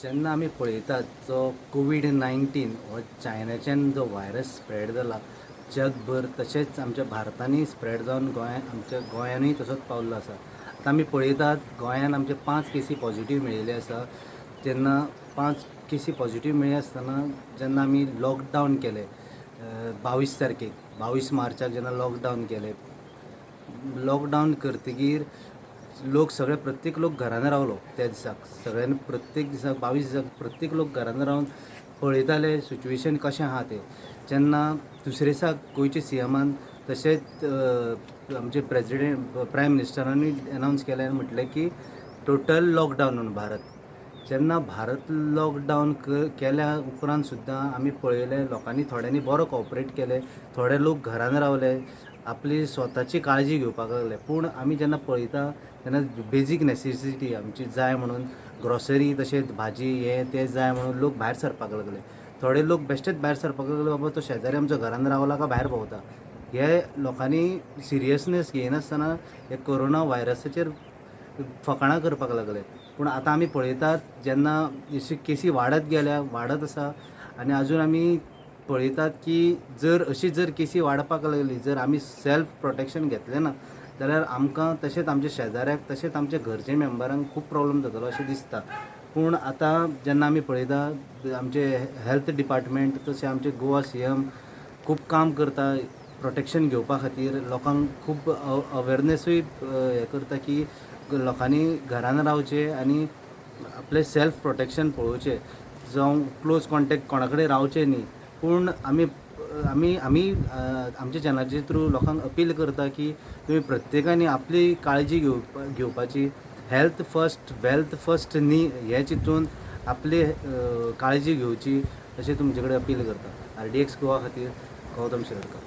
जेन्ना आमी पळयतात जो कोवीड-19 हो चायनाच्यान जो व्हायरस स्प्रेड जाला जगभर, तशेंच आमच्या भारतानूय स्प्रेड जावन आमच्या गोंयानूय तसोच पावल्लो आसा. आतां आमी पळयतात गोंयान आमचे 5 केसी पॉझिटिव्ह मेळिल्ले आसा. जेन्ना 5 केसी पॉझिटिव्ह मेळ्ळे आसतना जेन्ना आमी लॉकडावन केलें 22 तारखेक 22 मार्चाक जेन्ना लॉकडावन केलें, लॉकडावन करतकीर प्रत्येक लोक घरान रावलो त्या दिसाक. सगळ्यांनी प्रत्येक दिसाक 22 दिसाक प्रत्येक लोक घरान रावन पळयताले सिच्युएशन कशें आहा तें. जेन्ना दुसरे दिसाक गोंयच्या सीएमान तशेंच आमचे प्रायम मिनिस्टरानूय अनावन्स केलें आनी म्हटलें की टोटल लॉकडावन म्हणून भारत. जेन्ना भारत लॉकडावन केल्या उपरांत सुद्दां आमी पळयलें लोकांनी थोड्यांनी बरो कॉपरेट केलें, थोडे लोक घरान रावले, आपली स्वताची काळजी घेवपाक लागले. पूण आमी जेन्ना पळयता तेन्ना बेजीक नॅसेसिटी आमची जाय म्हणून ग्रॉसरी तशेंच भाजी हें तें जाय म्हणून लोक भायर सरपाक लागले. थोडे लोक बेश्टेच भायर सरपाक लागले, बाबा तो शेजारी आमचो घरान रावला काय भायर भोंवता. हे लोकांनी सिरियसनेस घेयनासतना हे कोरोना व्हायरसाचेर फकाणां करपाक लागले. पूण आतां आमी पळयतात जेन्ना केसी वाडत आसा आनी आजून आमी पळयतात की जर केसी वाडपाक लागली, जर आमी सेल्फ प्रोटेक्शन घेतलें ना जाल्यार आमकां तशेंच आमच्या शेजाऱ्याक तशेंच आमच्या घरच्या मेंबरांक खूब प्रॉब्लेम जातलो अशें दिसता. पूण आतां जेन्ना आमी पळयता आमचे हेल्थ डिपार्टमेंट तशें आमचे गोवा सीएम खूब काम करता प्रोटेक्शन घेवपा खातीर. लोकांक खूब अवेरनेसूय हें करता की लोकांनी घरान रावचें आनी आपलें सेल्फ प्रोटेक्शन पळोवचें, जावं क्लोज कॉन्टेक्ट कोणा कडेन रावचें न्ही. पूण आमी आमी आमी आमच्या चॅनलाचे थ्रू लोकांक अपील करता की तुमी प्रत्येकानी आपली काळजी घेवपाची. हेल्थ फर्स्ट वेल्थ फर्स्ट न्ही हें चिंतून आपली काळजी घेवची अशें तुमचे कडेन अपील करता. RDX गोवा खातीर गौतम शिरोडकर.